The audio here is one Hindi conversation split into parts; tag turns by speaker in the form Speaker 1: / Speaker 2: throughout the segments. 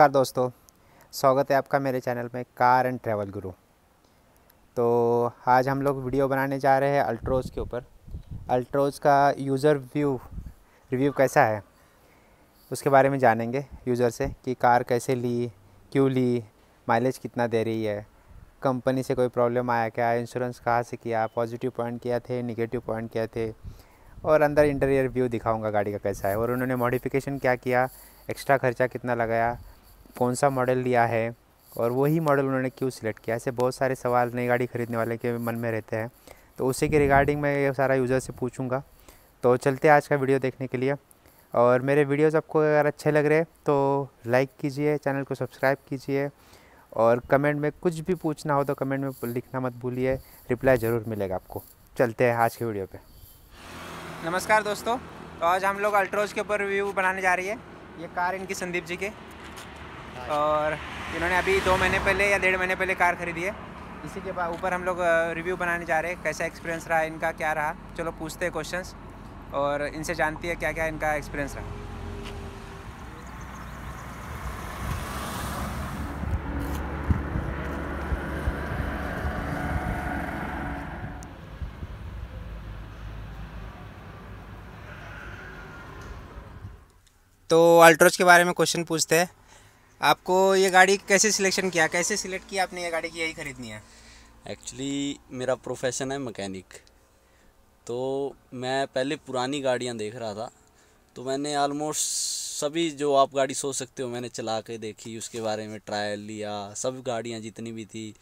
Speaker 1: नमस्कार दोस्तों, स्वागत है आपका मेरे चैनल में कार एंड ट्रैवल गुरु। तो आज हम लोग वीडियो बनाने जा रहे हैं अल्ट्रोज़ के ऊपर। अल्ट्रोज़ का यूज़र रिव्यू कैसा है उसके बारे में जानेंगे यूज़र से कि कार कैसे ली, क्यों ली, माइलेज कितना दे रही है, कंपनी से कोई प्रॉब्लम आया क्या, इंश्योरेंस कहाँ से किया, पॉजिटिव पॉइंट क्या थे, निगेटिव पॉइंट क्या थे, और अंदर इंटीरियर व्यू दिखाऊंगा गाड़ी का कैसा है और उन्होंने मॉडिफिकेशन क्या किया, एक्स्ट्रा खर्चा कितना लगाया, कौन सा मॉडल लिया है और वही मॉडल उन्होंने क्यों सिलेक्ट किया। ऐसे बहुत सारे सवाल नई गाड़ी खरीदने वाले के मन में रहते हैं, तो उसी के रिगार्डिंग मैं ये सारा यूज़र से पूछूंगा। तो चलते हैं आज का वीडियो देखने के लिए। और मेरे वीडियोज़ आपको अगर अच्छे लग रहे तो लाइक कीजिए, चैनल को सब्सक्राइब कीजिए और कमेंट में कुछ भी पूछना हो तो कमेंट में लिखना मत भूलिए, रिप्लाई ज़रूर मिलेगा आपको। चलते हैं आज के वीडियो पे। नमस्कार दोस्तों, तो आज हम लोग अल्ट्रोज़ के ऊपर रिव्यू बनाने जा रही है। ये कार इनकी संदीप जी के, और इन्होंने अभी 2 महीने पहले या 1.5 महीने पहले कार खरीदी है। इसी के ऊपर हम लोग रिव्यू बनाने जा रहे हैं। कैसा एक्सपीरियंस रहा इनका, क्या रहा, चलो पूछते हैं क्वेश्चंस और इनसे जानती है क्या क्या इनका एक्सपीरियंस रहा। तो अल्ट्रोज़ के बारे में क्वेश्चन पूछते हैं। आपको ये गाड़ी कैसे सिलेक्शन किया, कैसे सिलेक्ट किया आपने ये गाड़ी की यही खरीदनी है?
Speaker 2: एक्चुअली मेरा प्रोफेशन है मैकेनिक, तो मैं पहले पुरानी गाड़ियां देख रहा था। तो मैंने ऑलमोस्ट सभी जो आप गाड़ी सोच सकते हो मैंने चला के देखी, उसके बारे में ट्रायल लिया। सब गाड़ियां जितनी भी थी,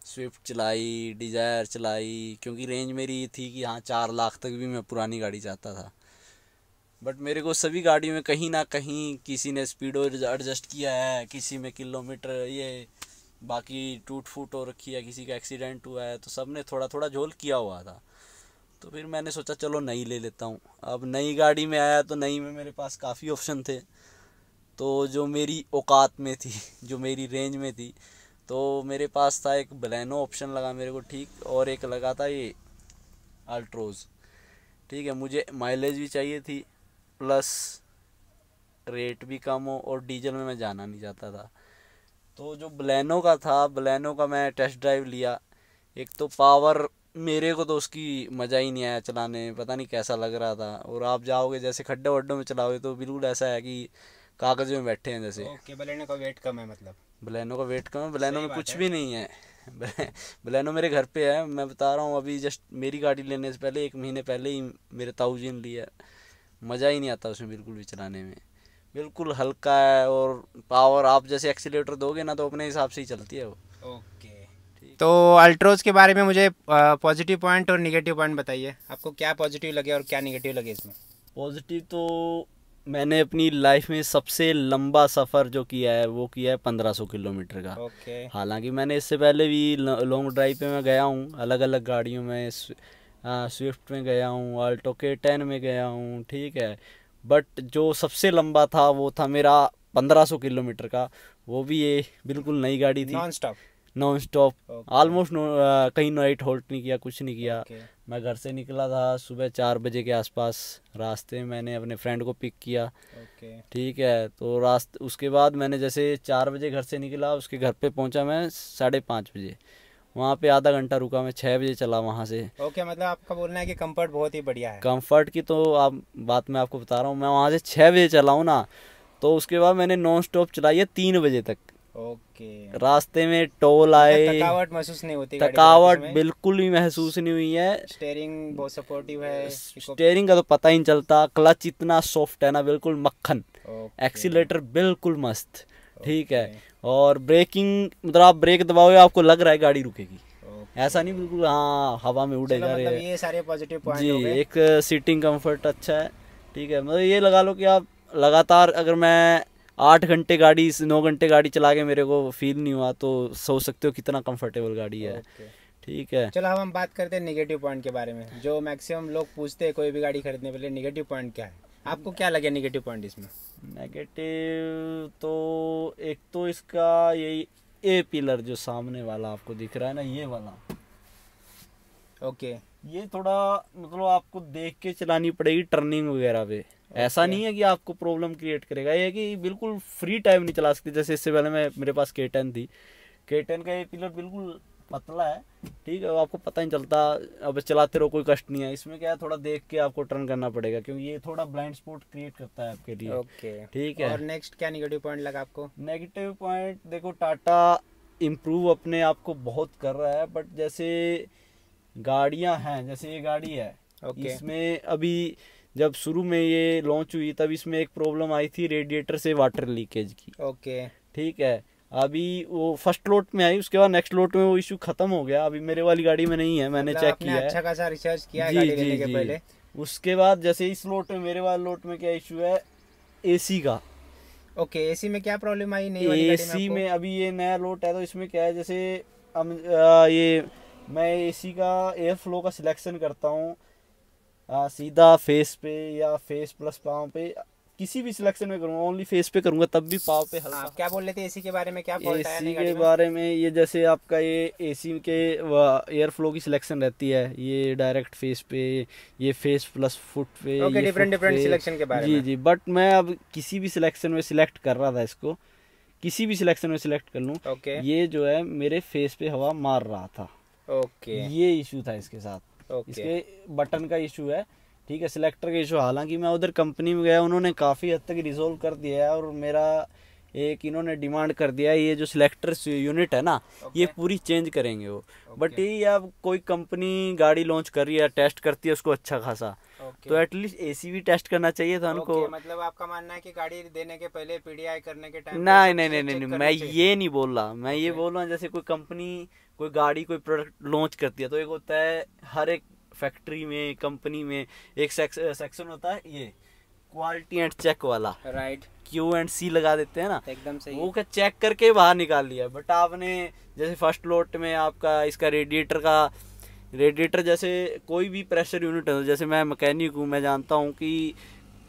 Speaker 2: स्विफ्ट चलाई, डिज़ायर चलाई, क्योंकि रेंज मेरी थी कि हाँ 4 लाख तक भी मैं पुरानी गाड़ी चाहता था। बट मेरे को सभी गाड़ियों में कहीं ना कहीं किसी ने स्पीडो एडजस्ट किया है, किसी में किलोमीटर ये बाकी टूट फूट हो रखी है, किसी का एक्सीडेंट हुआ है, तो सब ने थोड़ा थोड़ा झोल किया हुआ था। तो फिर मैंने सोचा चलो नई ले लेता हूँ। अब नई गाड़ी में आया तो नई में मेरे पास काफ़ी ऑप्शन थे, तो जो मेरी औकात में थी, जो मेरी रेंज में थी, तो मेरे पास था एक बलेनो ऑप्शन लगा मेरे को ठीक, और एक लगा था ये अल्ट्रोज़। ठीक है, मुझे माइलेज भी चाहिए थी, प्लस रेट भी कम हो, और डीजल में मैं जाना नहीं चाहता था। तो जो बलेनो का था, बलेनो का मैं टेस्ट ड्राइव लिया। एक तो पावर, मेरे को तो उसकी मज़ा ही नहीं आया चलाने में, पता नहीं कैसा लग रहा था। और आप जाओगे जैसे खड्डे वड्डों में चलाओगे तो बिल्कुल ऐसा है कि कागज़ में बैठे हैं जैसे।
Speaker 1: ओके, बलेनो का वेट कम है मतलब?
Speaker 2: बलेनो का वेट कम है, बलेनो
Speaker 1: सही
Speaker 2: में
Speaker 1: बात
Speaker 2: कुछ
Speaker 1: है।
Speaker 2: भी नहीं है। बलेनो मेरे घर पे है, मैं बता रहा हूँ। अभी जस्ट मेरी गाड़ी लेने से पहले 1 महीने पहले ही मेरे ताऊ ने लिया। मज़ा ही नहीं आता उसमें बिल्कुल भी चलाने में। बिल्कुल हल्का है, और पावर आप जैसे एक्सीलेटर दोगे ना तो अपने हिसाब से ही चलती है वो।
Speaker 1: ओके, तो अल्ट्रोज़ के बारे में मुझे पॉजिटिव पॉइंट और निगेटिव पॉइंट बताइए। आपको क्या पॉजिटिव लगे और क्या निगेटिव लगे इसमें?
Speaker 2: पॉजिटिव तो मैंने अपनी लाइफ में सबसे लंबा सफ़र जो किया है वो किया है 1500 किलोमीटर का।
Speaker 1: ओके।
Speaker 2: हालांकि मैंने इससे पहले भी लॉन्ग ड्राइव पे मैं गया हूँ, अलग अलग गाड़ियों में। स्विफ्ट में गया हूँ, ऑल्टो K10 में गया हूँ, ठीक है। बट जो सबसे लंबा था वो था मेरा 1500 किलोमीटर का। वो भी ये बिल्कुल नई गाड़ी थी,
Speaker 1: non stop?
Speaker 2: Non stop.
Speaker 1: Okay.
Speaker 2: Almost कहीं नाइट होल्ट नहीं किया, कुछ नहीं किया।
Speaker 1: ओके।
Speaker 2: मैं घर से निकला था सुबह 4 बजे के आसपास। रास्ते में मैंने अपने फ्रेंड को पिक किया,
Speaker 1: ओके।
Speaker 2: ठीक है। तो रास्ते उसके बाद मैंने जैसे 4 बजे घर से निकला, उसके घर पे पहुंचा मैं 5:30 बजे। वहाँ पे आधा घंटा रुका, मैं 6 बजे चला वहाँ से।
Speaker 1: ओके, मतलब आपका बोलना है कि कंफर्ट बहुत ही बढ़िया है।
Speaker 2: कंफर्ट की तो आप बात मैं आपको बता रहा हूँ, मैं वहाँ से 6 बजे चला हूँ ना, तो उसके बाद मैंने नॉन स्टॉप चलाई है 3 बजे तक।
Speaker 1: ओके,
Speaker 2: रास्ते में टोल
Speaker 1: मतलब
Speaker 2: आए,
Speaker 1: थकावट महसूस नहीं होती गाड़ी चलाते
Speaker 2: थकावट
Speaker 1: समय?
Speaker 2: बिल्कुल भी महसूस नहीं हुई है।
Speaker 1: स्टेयरिंग बहुत सपोर्टिव है?
Speaker 2: स्टेयरिंग का तो पता ही नहीं चलता, क्लच इतना सॉफ्ट है ना, बिल्कुल मक्खन।
Speaker 1: ओके।
Speaker 2: एक्सीलेटर बिल्कुल मस्त, ठीक है।
Speaker 1: ओके।
Speaker 2: और ब्रेकिंग, मतलब आप ब्रेक दबाओगे आपको लग रहा है गाड़ी रुकेगी,
Speaker 1: ओके।
Speaker 2: ऐसा नहीं बिल्कुल हाँ हवा में उड़े
Speaker 1: चलो,
Speaker 2: जा रहे
Speaker 1: मतलब
Speaker 2: हैं
Speaker 1: ये सारे पॉजिटिव पॉइंट
Speaker 2: जी।
Speaker 1: हो गए।
Speaker 2: एक सीटिंग कंफर्ट अच्छा है, ठीक है। मतलब ये लगा लो कि आप लगातार, अगर मैं 8 घंटे गाड़ी 9 घंटे गाड़ी चला के मेरे को फील नहीं हुआ, तो सोच सकते हो कितना कंफर्टेबल गाड़ी है,
Speaker 1: ओके,
Speaker 2: ठीक है।
Speaker 1: चलो अब हम बात करते हैं नेगेटिव पॉइंट के बारे में, जो मैक्सिमम लोग पूछते हैं कोई भी गाड़ी खरीदने पहले, नेगेटिव पॉइंट क्या है? आपको क्या लगे नेगेटिव पॉइंट इसमें?
Speaker 2: नेगेटिव तो एक तो इसका यही ए पिलर जो सामने वाला आपको दिख रहा है ना, ये वाला,
Speaker 1: ओके।
Speaker 2: ये थोड़ा मतलब आपको देख के चलानी पड़ेगी टर्निंग वगैरह पे। ऐसा नहीं है कि आपको प्रॉब्लम क्रिएट करेगा, ये है कि बिल्कुल फ्री टाइम नहीं चला सकते। जैसे इससे पहले मेरे पास K10 थी, K10 का ये पिलर बिल्कुल पतला है, ठीक है, आपको पता नहीं चलता, अब चलाते रहो कोई कष्ट नहीं है। इसमें क्या है, थोड़ा देख के आपको टर्न करना पड़ेगा, क्योंकि ये थोड़ा ब्लाइंड स्पॉट क्रिएट करता है आपके लिए।
Speaker 1: ओके,
Speaker 2: ठीक है।
Speaker 1: और नेक्स्ट क्या नेगेटिव पॉइंट लगा आपको?
Speaker 2: नेगेटिव पॉइंट देखो, टाटा इम्प्रूव अपने आप को बहुत कर रहा है, बट जैसे गाड़ियां हैं, जैसे ये गाड़ी है, इसमें अभी जब शुरू में ये लॉन्च हुई तब इसमें एक प्रॉब्लम आई थी रेडिएटर से वाटर लीकेज की।
Speaker 1: ओके,
Speaker 2: ठीक है, अभी वो फर्स्ट लोट में आई, उसके बाद नेक्स्ट लोट में वो इशू खत्म हो गया। अभी मेरे वाली गाड़ी में नहीं है, मैंने चेक किया है।
Speaker 1: अच्छा खासा रिसर्च किया है गाड़ी लेने के पहले।
Speaker 2: उसके बाद जैसे इस लोट में, मेरे वाले लोट में क्या इशू है, एसी का।
Speaker 1: ओके, एसी में क्या प्रॉब्लम आई? नहीं,
Speaker 2: एसी में अभी ये नया लोट है, तो इसमें क्या है, जैसे ये मैं एसी का एयर फ्लो का सिलेक्शन करता हूँ सीधा फेस पे या फेस प्लस पाँव पे, किसी भी सिलेक्शन में करूँगा, ओनली फेस पे करूँगा तब भी पाँव पे हल्का।
Speaker 1: आप क्या बोल रहे थे एसी के बारे में, क्या फॉल्ट आया?
Speaker 2: एसी के बारे में ये जैसे आपका ये एसी के एयर फ्लो की सिलेक्शन रहती है, ये डायरेक्ट फेस पे, ये फेस प्लस फुट पे।
Speaker 1: ओके, डिफरेंट सिलेक्शन के बारे में।
Speaker 2: जी, बट मैं अब किसी भी सिलेक्शन में सिलेक्ट कर रहा था इसको, किसी भी सिलेक्शन में सिलेक्ट कर लूँ, ये जो है मेरे फेस पे हवा मार रहा था।
Speaker 1: ओके,
Speaker 2: ये इशू था इसके साथ। इसके बटन का इशू है, ठीक है, सिलेक्टर का इशू। हालांकि मैं उधर कंपनी में गया, उन्होंने काफ़ी हद तक रिजोल्व कर दिया है, और मेरा एक इन्होंने डिमांड कर दिया है, ये जो सिलेक्टर यूनिट है ना, ये पूरी चेंज करेंगे वो। बट ये अब कोई कंपनी गाड़ी लॉन्च कर रही है, टेस्ट करती है उसको अच्छा खासा, तो एटलीस्ट एसी भी टेस्ट करना चाहिए था उनको।
Speaker 1: मतलब आपका मानना है कि गाड़ी देने के पहले पीडीआई करने के टाइम?
Speaker 2: नहीं, मैं ये नहीं बोल रहा, मैं ये बोल रहा हूँ जैसे कोई कंपनी कोई गाड़ी कोई प्रोडक्ट लॉन्च करती है, तो एक होता है हर एक फैक्ट्री में, कंपनी में एक सेक्शन होता है, ये क्वालिटी एंड चेक वाला,
Speaker 1: राइट,
Speaker 2: Q&C लगा देते हैं ना,
Speaker 1: एकदम सही।
Speaker 2: वो क्या चेक करके बाहर निकाल लिया। बट आपने जैसे फर्स्ट लोट में आपका इसका रेडिएटर जैसे कोई भी प्रेशर यूनिट है, जैसे मैं मैकेनिक हूँ, मैं जानता हूँ कि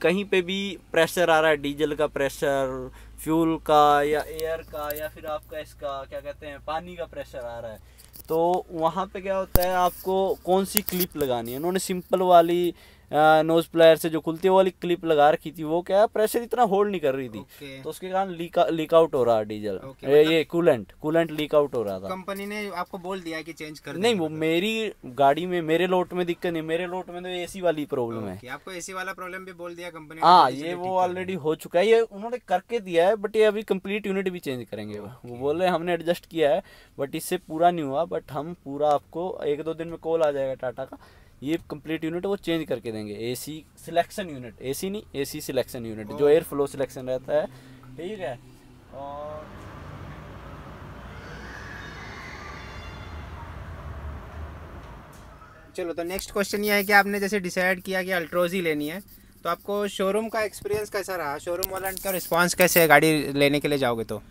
Speaker 2: कहीं पे भी प्रेशर आ रहा है, डीजल का प्रेशर, फ्यूल का या एयर का, या फिर आपका इसका क्या कहते हैं पानी का प्रेशर आ रहा है, तो वहाँ पे क्या होता है, आपको कौन सी क्लिप लगानी है। उन्होंने सिंपल वाली नोज प्लेयर से जो खुलती है वाली क्लिप लगा रखी थी, वो क्या प्रेशर इतना होल्ड नहीं कर रही थी, तो उसके कारण लीक आउट हो रहा है डीजल, ये कूलेंट लीक आउट हो रहा था।
Speaker 1: कंपनी ने आपको बोल दिया कि चेंज कर?
Speaker 2: नहीं, वो मेरी गाड़ी में, मेरे लोट में दिक्कत नहीं, मेरे लोट में तो एसी वाली प्रॉब्लम है।
Speaker 1: आपको एसी वाला प्रॉब्लम भी बोल दिया कंपनी ने?
Speaker 2: हाँ, ये वो ऑलरेडी हो चुका है, ये उन्होंने करके दिया है, बट ये अभी कंप्लीट यूनिट भी चेंज करेंगे। वो बोल रहे हमने एडजस्ट किया है, बट इससे पूरा नहीं हुआ, बट हम पूरा आपको 1-2 दिन में कॉल आ जाएगा टाटा का, ये कंप्लीट यूनिट वो चेंज करके देंगे। एसी सिलेक्शन यूनिट, एसी नहीं, एसी सिलेक्शन यूनिट, जो एयर फ्लो सिलेक्शन रहता है, ठीक है। और
Speaker 1: चलो, तो नेक्स्ट क्वेश्चन ये है कि आपने जैसे डिसाइड किया कि अल्ट्रोज ही लेनी है, तो आपको शोरूम का एक्सपीरियंस कैसा रहा? शोरूम वाला का रिस्पांस कैसे है गाड़ी लेने के लिए जाओगे तो?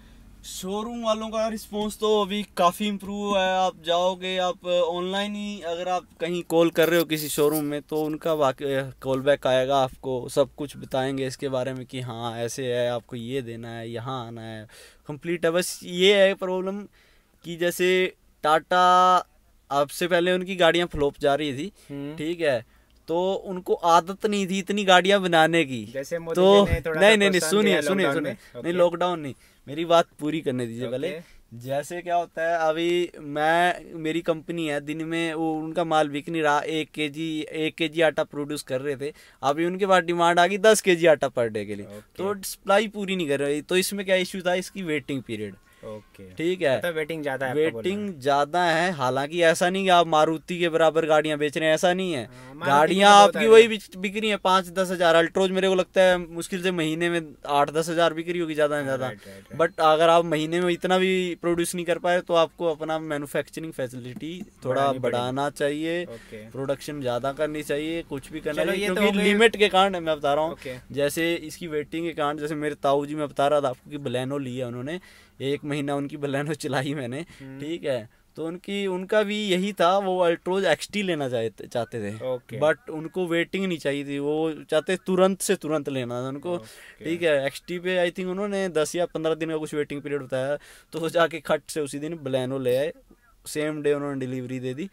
Speaker 2: शोरूम वालों का रिस्पांस तो अभी काफ़ी इम्प्रूव है। आप जाओगे, आप ऑनलाइन ही अगर आप कहीं कॉल कर रहे हो किसी शोरूम में, तो उनका कॉल बैक आएगा, आपको सब कुछ बताएंगे इसके बारे में कि हाँ ऐसे है, आपको ये देना है, यहाँ आना है, कंप्लीट है। बस ये है प्रॉब्लम कि जैसे टाटा आपसे पहले उनकी गाड़ियाँ फ्लॉप जा रही थी, ठीक है, तो उनको आदत नहीं थी इतनी गाड़ियां बनाने की।
Speaker 1: जैसे
Speaker 2: तो नहीं सुनिए, नहीं लॉकडाउन नहीं, मेरी बात पूरी करने दीजिए पहले। जैसे क्या होता है, अभी मेरी कंपनी है, दिन में वो उनका माल बिक नहीं रहा, 1 केजी आटा प्रोड्यूस कर रहे थे, अभी उनके पास डिमांड आ गई 10 केजी आटा पर डे के लिए, तो सप्लाई पूरी नहीं कर रही। तो इसमें क्या इश्यू था, इसकी वेटिंग पीरियड, ठीक है,
Speaker 1: तो वेटिंग
Speaker 2: ज्यादा है। हालांकि ऐसा नहीं कि आप मारुति के बराबर गाड़ियां बेच रहे हैं, ऐसा नहीं है, गाड़ियां आपकी वही बिक रही है 5-10 हजार। अल्ट्रोज मेरे को लगता है मुश्किल से महीने में 8-10 हजार बिक रही होगी ज्यादा से ज्यादा। बट अगर आप महीने में इतना भी प्रोड्यूस नहीं कर पाए, तो आपको अपना मैन्युफैक्चरिंग फैसिलिटी थोड़ा बढ़ाना चाहिए, प्रोडक्शन ज्यादा करनी चाहिए, कुछ भी करना चाहिए, क्योंकि लिमिट के कारण मैं बता रहा हूँ। जैसे इसकी वेटिंग के कारण, जैसे मेरे ताऊ जी, मैं बता रहा था आपको कि बलेनो लिया उन्होंने, 1 महीना उनकी बलेनो चलाई मैंने, ठीक है, तो उनका भी यही था, वो अल्ट्रोज एक्सटी लेना चाहते थे, बट उनको वेटिंग नहीं चाहिए थी, वो चाहते तुरंत से तुरंत लेना था उनको, ठीक है। एक्सटी पे आई थिंक उन्होंने 10 या 15 दिन का कुछ वेटिंग पीरियड बताया, तो वो जाके खट से उसी दिन बलेनो ले आए, सेम डे उन्होंने डिलीवरी दे दी,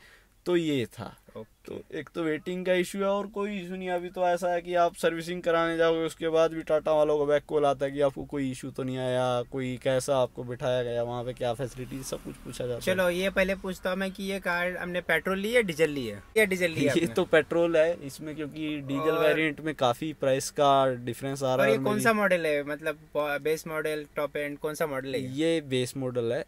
Speaker 2: तो ये था।
Speaker 1: ओके।
Speaker 2: तो एक तो वेटिंग का इशू है और कोई इशू नहीं है। अभी तो ऐसा है कि आप सर्विसिंग कराने जाओगे उसके बाद भी टाटा वालों का बैक कॉल आता है कि आपको कोई इशू तो नहीं आया, कोई कैसा आपको बिठाया गया, वहाँ पे क्या फैसिलिटी, सब कुछ पूछा जाता
Speaker 1: चलो ये पहले पूछता हूँ मैं कि ये कार हमने पेट्रोल ली है डीजल ली है, या डीजल ली है
Speaker 2: है। ये
Speaker 1: आपने?
Speaker 2: तो पेट्रोल है इसमें, क्योंकि डीजल
Speaker 1: और
Speaker 2: वेरिएंट में काफ़ी प्राइस का डिफरेंस आ रहा
Speaker 1: और
Speaker 2: है।
Speaker 1: ये
Speaker 2: और
Speaker 1: कौन
Speaker 2: मेरी
Speaker 1: सा मॉडल है, मतलब बेस मॉडल, टॉप एंड, कौन सा मॉडल है
Speaker 2: ये बेस मॉडल है,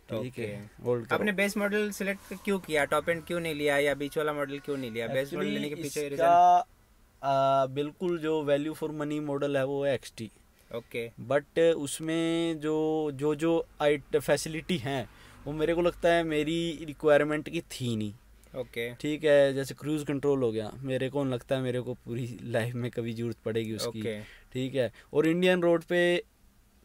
Speaker 2: ठीक
Speaker 1: ओके।
Speaker 2: है। होल्ड करो।
Speaker 1: आपने बेस मॉडल सिलेक्ट क्यों किया, टॉप एंड क्यों नहीं लिया या बीच वाला मॉडल क्यों नहीं लिया? बेस मॉडल लेने के
Speaker 2: एक्चुअली
Speaker 1: पीछे
Speaker 2: इसका
Speaker 1: रीजन?
Speaker 2: बिल्कुल जो वैल्यू फॉर मनी मॉडल है वो है XT।
Speaker 1: ओके
Speaker 2: बट उसमें जो जो जो फैसिलिटी हैं वो मेरे को लगता है मेरी रिक्वायरमेंट की थी नहीं,
Speaker 1: ओके
Speaker 2: ठीक है। जैसे क्रूज़ कंट्रोल हो गया, मेरे को नहीं लगता है मेरे को पूरी लाइफ में कभी ज़रूरत पड़ेगी उसकी,
Speaker 1: ओके
Speaker 2: ठीक है। और इंडियन रोड पे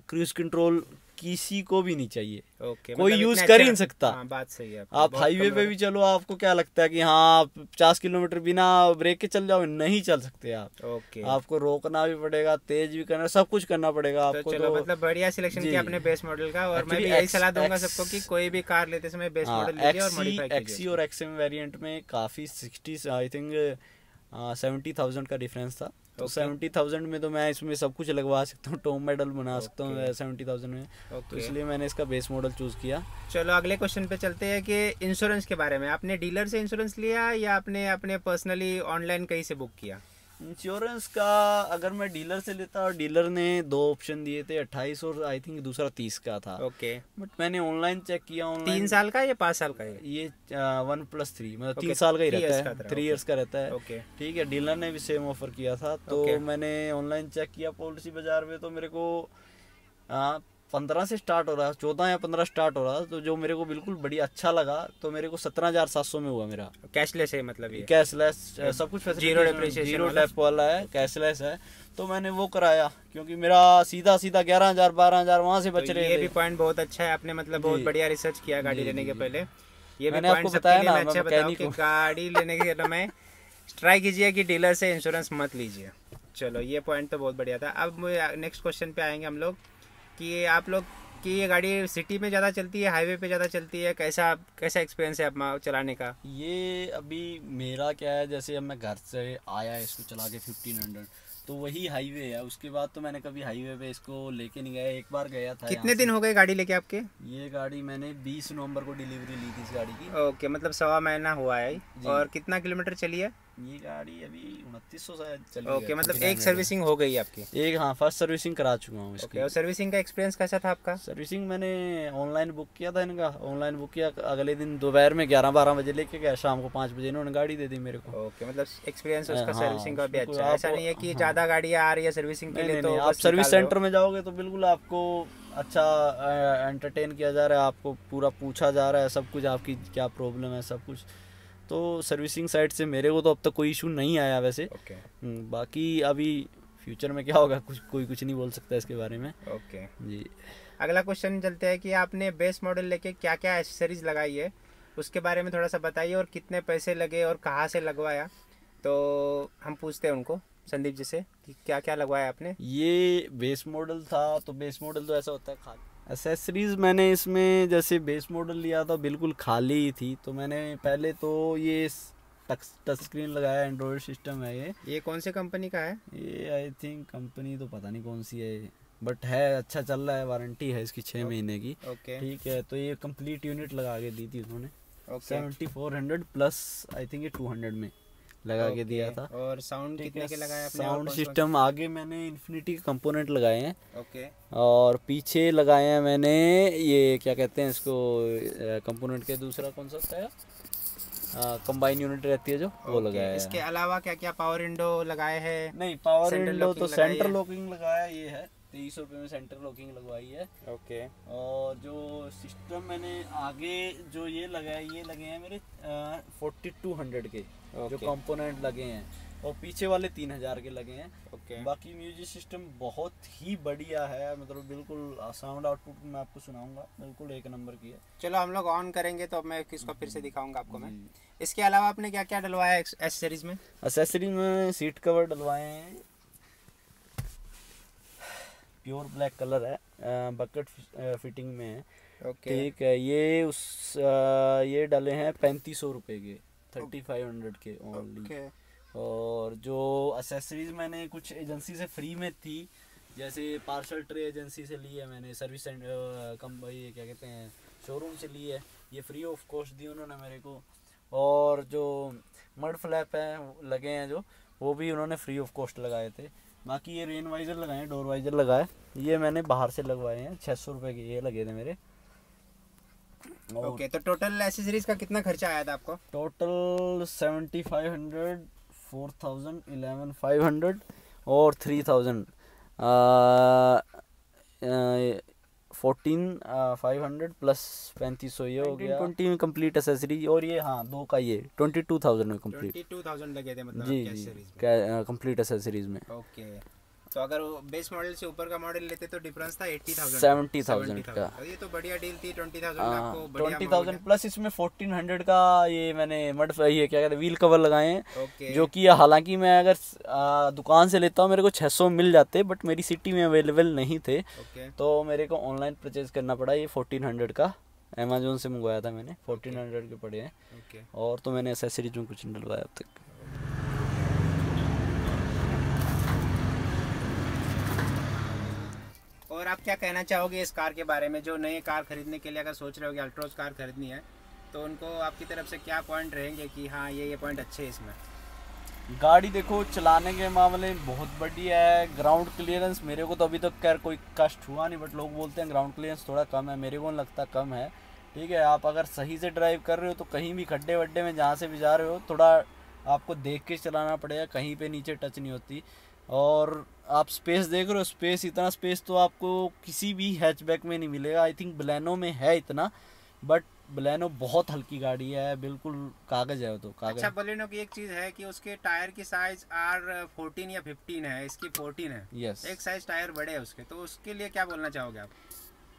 Speaker 2: क्रूज़ कंट्रोल किसी को भी नहीं चाहिए,
Speaker 1: ओके,
Speaker 2: कोई
Speaker 1: मतलब
Speaker 2: यूज
Speaker 1: इतने
Speaker 2: कर ही
Speaker 1: अच्छे-
Speaker 2: नहीं सकता।
Speaker 1: हाँ बात सही है आपकी,
Speaker 2: आप
Speaker 1: बहुत
Speaker 2: हाईवे
Speaker 1: कम
Speaker 2: पे
Speaker 1: लोग-
Speaker 2: भी चलो, आपको क्या लगता है कि हाँ आप 50 किलोमीटर बिना ब्रेक के चल जाओगे, नहीं चल सकते आप।
Speaker 1: ओके।
Speaker 2: आपको रोकना भी पड़ेगा, तेज भी करना, सब कुछ करना पड़ेगा
Speaker 1: तो
Speaker 2: आपको।
Speaker 1: चलो
Speaker 2: तो
Speaker 1: मतलब बढ़िया सिलेक्शन
Speaker 2: जी,
Speaker 1: किया आपने बेस मॉडल का, और मैं
Speaker 2: एक्चुअली
Speaker 1: भी यही सलाह दूंगा सबको कि
Speaker 2: एक्स
Speaker 1: कोई भी कार लेते समय बेस
Speaker 2: हाँ
Speaker 1: मॉडल लीजिए और
Speaker 2: एक्सी
Speaker 1: मॉडिफाई
Speaker 2: एक्सी
Speaker 1: कीजिए
Speaker 2: और XM वेरिएंट में काफ़ी 60 आई थिंक 70,000 का डिफरेंस था। तो
Speaker 1: Okay.
Speaker 2: 70,000 में तो मैं इसमें सब कुछ लगवा सकता हूँ, टॉप मॉडल बना सकता हूँ
Speaker 1: Okay.
Speaker 2: 70,000 में। तो
Speaker 1: ओके।
Speaker 2: इसलिए मैंने इसका बेस मॉडल चूज़ किया।
Speaker 1: चलो अगले क्वेश्चन पे चलते हैं कि इंश्योरेंस के बारे में। आपने डीलर से इंश्योरेंस लिया या आपने अपने पर्सनली ऑनलाइन कहीं से बुक किया?
Speaker 2: इंश्योरेंस का अगर मैं डीलर से लेता, और डीलर ने 2 ऑप्शन दिए थे, 28 और आई थिंक दूसरा 30 का था।
Speaker 1: ओके।
Speaker 2: बट मैंने ऑनलाइन चेक किया,
Speaker 1: 3
Speaker 2: ऑनलाइन
Speaker 1: साल का या 5 साल का है?
Speaker 2: ये 1+3 मतलब
Speaker 1: Okay,
Speaker 2: 3 साल का ही
Speaker 1: 3
Speaker 2: रहता
Speaker 1: years का
Speaker 2: है,
Speaker 1: था,
Speaker 2: 3
Speaker 1: okay.
Speaker 2: इयर्स का रहता है,
Speaker 1: ओके
Speaker 2: ठीक है। डीलर ने भी सेम ऑफर किया था, तो
Speaker 1: Okay.
Speaker 2: मैंने ऑनलाइन चेक किया पॉलिसी बाजार में, तो मेरे को 15 से स्टार्ट हो रहा, 14 या 15 स्टार्ट हो रहा। तो जो मेरे को बिल्कुल बढ़िया अच्छा लगा, तो मेरे को 17,700 में हुआ मेरा।
Speaker 1: कैशलेस है मतलब ये?
Speaker 2: कैशलेस सब कुछ
Speaker 1: Zero depreciation
Speaker 2: जीरो
Speaker 1: वाला?
Speaker 2: डेप वाला है, कैशलेस है। तो मैंने वो कराया, क्योंकि मेरा सीधा सीधा 11,000 12,000 वहाँ से बच
Speaker 1: तो
Speaker 2: रहे
Speaker 1: ये
Speaker 2: थे।
Speaker 1: भी पॉइंट बहुत अच्छा है, आपने मतलब बहुत
Speaker 2: जी।
Speaker 1: बढ़िया रिसर्च किया गाड़ी
Speaker 2: जी,
Speaker 1: लेने
Speaker 2: जी,
Speaker 1: के
Speaker 2: जी।
Speaker 1: पहले। ये भी
Speaker 2: मैंने
Speaker 1: पॉइंट
Speaker 2: आपको
Speaker 1: सबके
Speaker 2: बताया
Speaker 1: लिए
Speaker 2: ना,
Speaker 1: मैं
Speaker 2: मैं
Speaker 1: अच्छा बताऊँ
Speaker 2: मैकेनिक
Speaker 1: कि
Speaker 2: हूँ।
Speaker 1: गाड़ी लेने के समय ट्राई कीजिए कि डीलर से इंश्योरेंस मत लीजिए। चलो ये पॉइंट तो बहुत बढ़िया था। अब नेक्स्ट क्वेश्चन पे आएंगे हम लोग कि आप लोग की ये गाड़ी सिटी में ज़्यादा चलती है, हाईवे पे ज़्यादा चलती है, कैसा कैसा एक्सपीरियंस है आप चलाने का?
Speaker 2: ये अभी मेरा क्या है, जैसे अब मैं घर से आया इसको चला के 1500, तो वही हाईवे है। उसके बाद तो मैंने कभी हाईवे पे इसको लेके नहीं गया। एक बार गया था।
Speaker 1: कितने दिन हो गए गाड़ी लेके आपके?
Speaker 2: ये गाड़ी मैंने 20 नवंबर को डिलीवरी ली थी इस गाड़ी की।
Speaker 1: ओके, मतलब 1.25 महीना हुआ है।
Speaker 2: जी।
Speaker 1: और कितना किलोमीटर चली है?
Speaker 2: ये गाड़ी अभी 2900 शायद चली
Speaker 1: ओके,
Speaker 2: है,
Speaker 1: मतलब
Speaker 2: 29
Speaker 1: एक सर्विसिंग हो गई आपकी?
Speaker 2: एक, हाँ, फर्स्ट सर्विसिंग करा चुका हूँ
Speaker 1: ओके,
Speaker 2: इसकी।
Speaker 1: और सर्विसिंग का एक्सपीरियंस कैसा था आपका?
Speaker 2: सर्विसिंग मैंने ऑनलाइन बुक किया था इनका, ऑनलाइन बुक किया, अगले दिन दोपहर में 11-12 बजे लेके गया, शाम को 5 बजे इन्होंने गाड़ी दे दी मेरे को।
Speaker 1: ओके, मतलब एक्सपीरियंस उसका
Speaker 2: हाँ,
Speaker 1: सर्विसिंग का भी
Speaker 2: उसमें कोई
Speaker 1: अच्छा है, ऐसा
Speaker 2: आप-
Speaker 1: नहीं है कि
Speaker 2: हाँ।
Speaker 1: ज़्यादा गाड़ियाँ आ रही है सर्विसिंग के
Speaker 2: नहीं
Speaker 1: लिए
Speaker 2: नहीं
Speaker 1: तो
Speaker 2: नहीं, आप
Speaker 1: बस
Speaker 2: सर्विस
Speaker 1: निकाल रहे हो।
Speaker 2: सेंटर में जाओगे तो बिल्कुल आपको अच्छा एंटरटेन किया जा रहा है, आपको पूरा पूछा जा रहा है सब कुछ, आपकी क्या प्रॉब्लम है सब कुछ। तो सर्विसिंग साइड से मेरे को तो अब तक कोई इशू नहीं आया वैसे।
Speaker 1: ओके
Speaker 2: बाकी अभी फ्यूचर में क्या होगा कुछ नहीं बोल सकता इसके बारे में।
Speaker 1: ओके।
Speaker 2: जी।
Speaker 1: अगला क्वेश्चन चलते हैं कि आपने बेस मॉडल लेके क्या क्या एक्सेसरीज लगाई है, उसके बारे में थोड़ा सा बताइए, और कितने पैसे लगे और कहाँ से लगवाया। तो हम पूछते हैं उनको, संदीप जी से, कि क्या क्या लगवाया आपने?
Speaker 2: ये बेस मॉडल था, तो बेस मॉडल तो ऐसा होता है खाली। एसेसरीज मैंने इसमें जैसे बेस मॉडल लिया था बिल्कुल खाली ही थी, तो मैंने पहले तो ये टच स्क्रीन लगाया, एंड्रॉयड सिस्टम है
Speaker 1: ये कौन से कंपनी का है?
Speaker 2: ये आई थिंक कंपनी तो पता नहीं कौन सी है, बट है अच्छा चल रहा है, वारंटी है इसकी 6 महीने की।
Speaker 1: ओके
Speaker 2: ठीक है, तो ये कंप्लीट यूनिट लगा के दी थी उन्होंने।
Speaker 1: ओके
Speaker 2: 7400 प्लस आई थिंक ये 200 में लगा के दिया था।
Speaker 1: और साउंड कितने के लगाए आपने?
Speaker 2: साउंड सिस्टम आगे मैंने इन्फिनिटी के कंपोनेंट लगाए हैं,
Speaker 1: ओके
Speaker 2: और पीछे लगाए हैं मैंने ये क्या कहते हैं इसको, कंपोनेंट के दूसरा कौन सा होता है, कंबाइन यूनिट रहती है जो, वो लगाया है।
Speaker 1: इसके अलावा क्या क्या पावर विंडो लगाए हैं?
Speaker 2: नहीं, पावर
Speaker 1: सेंटर
Speaker 2: विंडो तो
Speaker 1: लॉकिंग लगाई
Speaker 2: सेंटर
Speaker 1: है?
Speaker 2: लॉकिंग लगाया, ये है 23 रुपये में सेंटर लॉकिंग लगवाई है।
Speaker 1: ओके
Speaker 2: और जो सिस्टम मैंने आगे जो ये लगाया, ये लगे हैं मेरे 4200 के जो कंपोनेंट लगे हैं, और पीछे वाले 3000 के लगे हैं।
Speaker 1: ओके
Speaker 2: बाकी म्यूजिक सिस्टम बहुत ही बढ़िया है, मतलब बिल्कुल साउंड आउटपुट मैं आपको सुनाऊंगा, बिल्कुल एक नंबर की है।
Speaker 1: चलो हम लोग ऑन करेंगे तो मैं इसको फिर से दिखाऊंगा आपको मैं। इसके अलावा आपने क्या क्या डलवाया एक्सेसरीज में?
Speaker 2: एक्सेसरीज में सीट कवर डलवाए हैं, प्योर ब्लैक कलर है, बकेट फिटिंग में है।
Speaker 1: ओके
Speaker 2: ठीक है, ये डाले हैं 3500 रुपये के। 3500 के ओनली।
Speaker 1: ओके।
Speaker 2: और जो एसेसरीज मैंने कुछ एजेंसी से फ्री में थी, जैसे पार्सल ट्रे एजेंसी से ली है मैंने, सर्विस कम ये क्या कहते हैं शोरूम से ली है, ये फ्री ऑफ कॉस्ट दी उन्होंने मेरे को। और जो मड फ्लैप है लगे हैं जो, वो भी उन्होंने फ्री ऑफ कॉस्ट लगाए थे। बाकी ये रेन वाइज़र लगाए, डोर वाइज़र लगाए, ये मैंने बाहर से लगवाए हैं, 600 रुपये के ये लगे थे मेरे।
Speaker 1: ओके, तो टोटल एसेसरीज का कितना खर्चा आया था आपको?
Speaker 2: टोटल 7500, 4000, 11500 और 3000, 14500 प्लस 3500, ये हो गया 20 में कंप्लीट एसेसरी। और ये हाँ 2 का ये 22000 में कंप्लीट।
Speaker 1: 22000 लगे थे मतलब
Speaker 2: जी
Speaker 1: आपके
Speaker 2: जी
Speaker 1: एसेसरीज
Speaker 2: कंप्लीट एसेसरीज में।
Speaker 1: में। ओके, तो अगर बेस मॉडल से ऊपर का मॉडल लेते तो डिफरेंस था 80,000
Speaker 2: 70,000 का।
Speaker 1: ये तो बढ़िया डील थी। 20,000 में आपको बढ़िया
Speaker 2: 20,000 प्लस इसमें 1400 का ये मैंने मड ये क्या कहते हैं व्हील कवर लगाए हैं।
Speaker 1: ओके।
Speaker 2: जो कि हालांकि मैं अगर दुकान से लेता हूँ मेरे को 600 मिल जाते, बट मेरी सिटी में अवेलेबल नहीं थे।
Speaker 1: ओके।
Speaker 2: तो मेरे को ऑनलाइन परचेज करना पड़ा। ये 1400 का अमेजोन से मंगवाया था मैंने, 1400 के पड़े हैं।
Speaker 1: ओके।
Speaker 2: और तो मैंने एसेसरीज में कुछ नहीं डलवाया अब तक।
Speaker 1: और आप क्या कहना चाहोगे इस कार के बारे में, जो नए कार खरीदने के लिए अगर सोच रहे हो कि अल्ट्रोज कार खरीदनी है, तो उनको आपकी तरफ से क्या पॉइंट रहेंगे कि हाँ ये पॉइंट अच्छे हैं इसमें?
Speaker 2: गाड़ी देखो चलाने के मामले में बहुत बढ़िया है। ग्राउंड क्लियरेंस मेरे को तो अभी तक खैर कोई कष्ट हुआ नहीं, बट लोग बोलते हैं ग्राउंड क्लियरेंस थोड़ा कम है, मेरे को नहीं लगता कम है। ठीक है, आप अगर सही से ड्राइव कर रहे हो तो कहीं भी खड्डे वड्डे में जहाँ से भी जा रहे हो थोड़ा आपको देख के चलाना पड़ेगा, कहीं पे नीचे टच नहीं होती। और आप स्पेस देख रहे हो, स्पेस इतना स्पेस तो आपको किसी भी हैचबैक में नहीं मिलेगा। आई थिंक बलेनो में है इतना, बट बलेनो बहुत हल्की गाड़ी है, बिल्कुल कागज है वो तो कागज।
Speaker 1: अच्छा, बलेनो की एक चीज है कि उसके टायर की साइज R14 या 15 है, इसकी 14 है।
Speaker 2: यस,
Speaker 1: एक साइज टायर बड़े है उसके, तो उसके लिए क्या बोलना चाहोगे आप?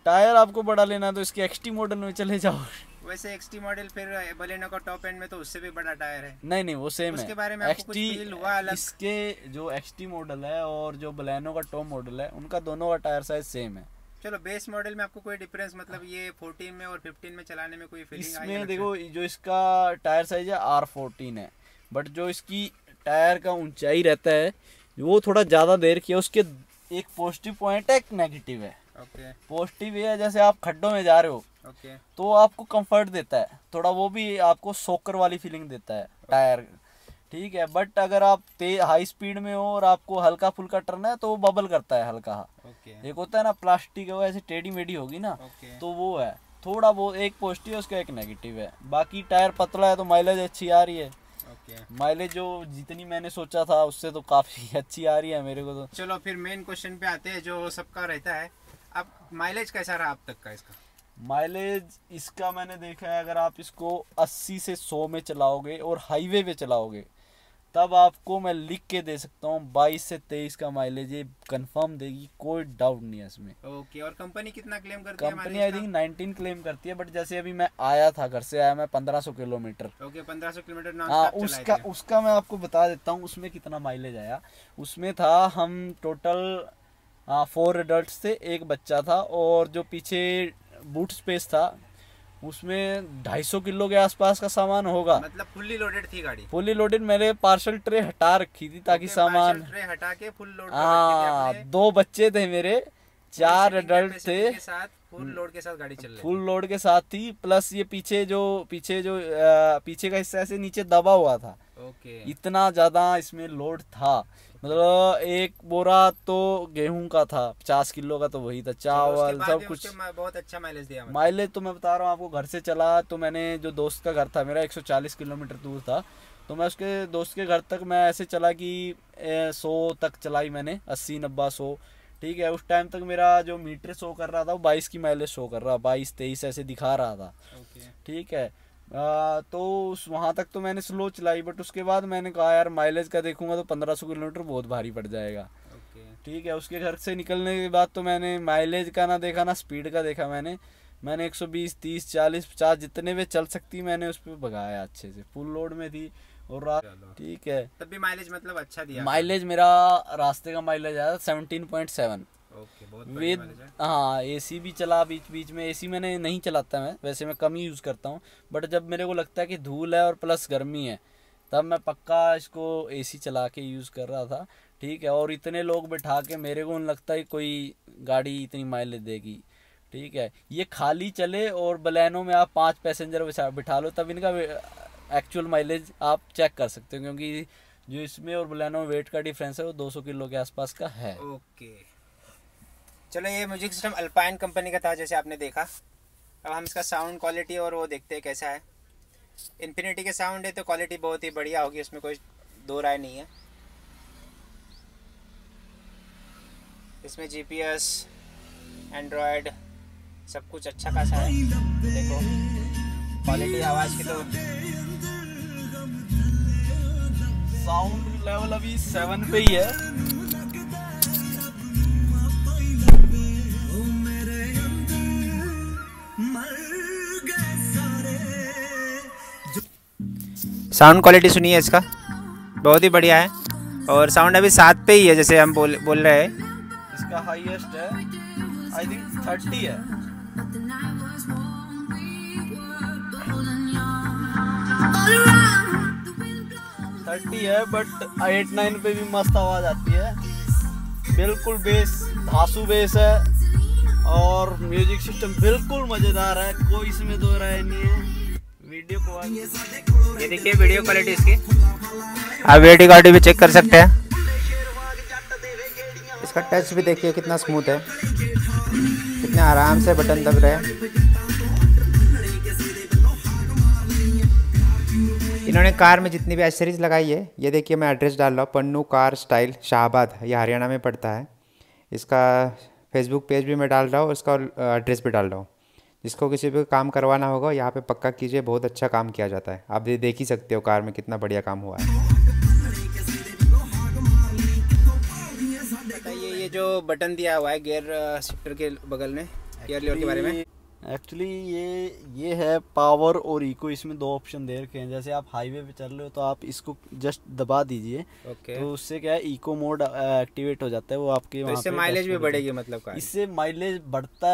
Speaker 2: टायर आपको बड़ा लेना है तो इसके एक्सटी मॉडल में चले जाओ।
Speaker 1: वैसे एक्सटी मॉडल फिर बलेनो का टॉप एंड में तो उससे भी बड़ा टायर है।
Speaker 2: नहीं नहीं वो सेम है।
Speaker 1: उसके बारे में आपको कुछ फील हुआ अलग?
Speaker 2: इसके जो एक्सटी मॉडल है और जो बलेनो का टॉप मॉडल है उनका दोनों का टायर साइज सेम है।
Speaker 1: चलो, बेस मॉडल में आपको कोई डिफरेंस मतलब ये 14 में और 15 में चलाने में कोई फीलिंग आई?
Speaker 2: इसमें देखो जो इसका टायर साइज है R14 है, बट जो इसकी टायर का ऊंचाई रहता है वो थोड़ा ज़्यादा देर किया। उसके एक पॉजिटिव पॉइंट है, एक नेगेटिव है।
Speaker 1: ओके।
Speaker 2: पॉजिटिव ये है जैसे आप खड्डों में जा रहे हो
Speaker 1: ओके।
Speaker 2: तो आपको कंफर्ट देता है थोड़ा, वो भी आपको सोकर वाली फीलिंग देता है टायर। ठीक है, बट अगर आप हाई स्पीड में हो और आपको हल्का फुल्का टर्न है तो वो बबल करता है हल्का।
Speaker 1: ओके।
Speaker 2: एक होता है ना प्लास्टिक है वो ऐसे टेढ़ी मेढ़ी होगी ना, तो वो है थोड़ा। वो एक पॉजिटिव है उसका, एक नेगेटिव है। बाकी टायर पतला है तो माइलेज अच्छी आ रही है। माइलेज जो जितनी मैंने सोचा था उससे तो काफ़ी अच्छी आ रही है मेरे को तो।
Speaker 1: चलो फिर मेन क्वेश्चन पे आते हैं जो सबका रहता है। अब माइलेज कैसा रहा अब तक का इसका?
Speaker 2: माइलेज इसका मैंने देखा है, अगर आप इसको 80 से 100 में चलाओगे और हाईवे पे चलाओगे तब आपको मैं लिख के दे सकता हूँ 22 से 23 का माइलेज ये कंफर्म देगी, कोई डाउट नहीं है इसमें।
Speaker 1: ओके। और कंपनी कितना क्लेम करती है?
Speaker 2: कंपनी आई थिंक 19 क्लेम करती है, बट जैसे अभी मैं आया था, घर से आया मैं 1500 किलोमीटर।
Speaker 1: ओके, 1500 किलोमीटर
Speaker 2: हाँ, उसका मैं आपको बता देता हूँ उसमें कितना माइलेज आया। उसमें था हम टोटल 4 एडल्ट थे, एक बच्चा था, और जो पीछे बूट स्पेस था उसमें 250 किलो के आसपास का सामान होगा।
Speaker 1: मतलब फुल्ली लोडेड थी गाड़ी?
Speaker 2: Fully loaded. मैंने पार्सल ट्रे हटा रखी थी ताकि सामान
Speaker 1: ट्रे हटा के फुल लोड।
Speaker 2: हाँ, 2 बच्चे थे मेरे, 4 एडल्ट थे,
Speaker 1: फुल लोड के साथ गाड़ी चल रही,
Speaker 2: फुल लोड के साथ थी। प्लस ये पीछे पीछे का हिस्सा ऐसे नीचे दबा हुआ था।
Speaker 1: ओके।
Speaker 2: इतना ज्यादा इसमें लोड था, मतलब एक बोरा तो गेहूं का था, 50 किलो का तो वही था, चावल सब कुछ।
Speaker 1: बहुत अच्छा माइलेज दिया।
Speaker 2: माइलेज तो मैं बता रहा हूँ आपको, घर से चला तो मैंने, जो दोस्त का घर था मेरा 140 किलोमीटर दूर था, तो मैं उसके दोस्त के घर तक मैं ऐसे चला कि 100 तक चलाई मैंने, 80 90 100। ठीक है, उस टाइम तक मेरा जो मीटर शो कर रहा था वो 22 की माइलेज शो कर रहा, 22 23 ऐसे दिखा रहा था। ठीक है, तो वहाँ तक तो मैंने स्लो चलाई, बट उसके बाद मैंने कहा यार माइलेज का देखूंगा तो 1500 किलोमीटर बहुत भारी पड़ जाएगा। ठीक है, उसके घर से निकलने के बाद तो मैंने माइलेज का ना देखा ना स्पीड का देखा, मैंने 120 30 40 50 जितने पे चल सकती मैंने उस पर भगाया अच्छे से, फुल लोड में थी और रात। ठीक है,
Speaker 1: तब भी माइलेज मतलब अच्छा दिया?
Speaker 2: माइलेज मेरा रास्ते का माइलेज आया 17.7।
Speaker 1: ओके, बहुत
Speaker 2: विद हाँ एसी भी चला बीच बीच में। एसी मैंने नहीं चलाता, मैं वैसे मैं कम ही यूज़ करता हूँ, बट जब मेरे को लगता है कि धूल है और प्लस गर्मी है तब मैं पक्का इसको एसी चला के यूज़ कर रहा था। ठीक है, और इतने लोग बिठा के मेरे को नहीं लगता है कोई गाड़ी इतनी माइलेज देगी। ठीक है, ये खाली चले और बलेनो में आप 5 पैसेंजर बिठा लो तब इनका एक्चुअल माइलेज आप चेक कर सकते हो, क्योंकि जो इसमें और बलेनो में वेट का डिफरेंस है वो 200 किलो के आसपास का है।
Speaker 1: ओके, चलो ये म्यूजिक सिस्टम अल्पाइन कंपनी का था जैसे आपने देखा। अब हम इसका साउंड क्वालिटी और वो देखते हैं कैसा है। इन्फिनिटी के साउंड है तो क्वालिटी बहुत ही बढ़िया होगी, उसमें कोई दो राय नहीं है। इसमें जीपीएस, एंड्रॉयड सब कुछ अच्छा खासा है। देखो क्वालिटी आवाज़ की तो
Speaker 2: साउंड लेवल अभी 7 पे ही है।
Speaker 1: साउंड क्वालिटी सुनिए इसका, बहुत ही बढ़िया है। और साउंड अभी 7 पे ही है जैसे हम बोल रहे हैं।
Speaker 2: इसका हाईएस्ट है आई थिंक 30 है। बट 8-9 पे भी मस्त आवाज आती है। बिल्कुल बेस धांसू बेस है और म्यूजिक सिस्टम बिल्कुल मजेदार है, कोई इसमें दो राय नहीं है। वीडियो क्वालिटी,
Speaker 1: ये देखिए वीडियो क्वालिटी इसकी, आप वीडियो क्वालिटी भी चेक कर सकते हैं। इसका टच भी देखिए कितना स्मूथ है, कितने आराम से बटन दब रहे हैं। इन्होंने कार में जितनी भी एक्सेसरीज लगाई है, ये देखिए मैं एड्रेस डाल रहा हूँ, पन्नू कार स्टाइल शाहबाद, ये हरियाणा में पड़ता है। इसका फेसबुक पेज भी मैं डाल रहा हूँ, इसका एड्रेस भी डाल रहा हूँ। जिसको किसी भी काम करवाना होगा यहाँ पे पक्का कीजिए, बहुत अच्छा काम किया जाता है। आप ये देख ही सकते हो कार में कितना बढ़िया काम हुआ है। बताइए ये जो बटन दिया हुआ है गियर शिफ्टर के बगल में, गियर लीवर के बारे में।
Speaker 2: एक्चुअली ये है पावर और इको, इसमें 2 ऑप्शन दे रखे हैं। जैसे आप हाईवे पे चल रहे हो तो आप इसको जस्ट दबा दीजिए, तो उससे क्या है इको मोड एक्टिवेट हो जाता है, वो आपके
Speaker 1: तो इससे माइलेज भी बढ़ेगी मतलब का?
Speaker 2: इससे माइलेज बढ़ता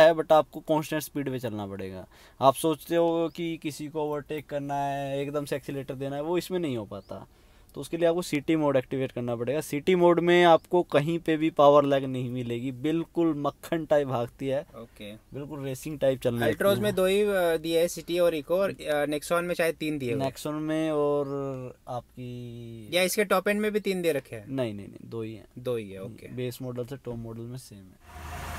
Speaker 2: है, बट आपको कांस्टेंट स्पीड पे चलना पड़ेगा। आप सोचते हो कि किसी को ओवरटेक करना है, एकदम से एक्सीलेटर देना है, वो इसमें नहीं हो पाता। तो उसके लिए आपको सिटी मोड एक्टिवेट करना पड़ेगा। सिटी मोड में आपको कहीं पे भी पावर लैग नहीं मिलेगी, बिल्कुल मक्खन टाइप भागती है।
Speaker 1: ओके,
Speaker 2: बिल्कुल रेसिंग टाइप चलना है।
Speaker 1: अल्ट्रोज में 2 ही दिए है, सिटी और इको, और नेक्सॉन में शायद 3 दिए।
Speaker 2: नेक्सॉन में और आपकी
Speaker 1: या इसके टॉप एंड में भी 3 दे रखे हैं?
Speaker 2: नहीं 2 ही हैं।
Speaker 1: 2 ही है, ओके।
Speaker 2: बेस मॉडल से टॉप मॉडल में सेम है।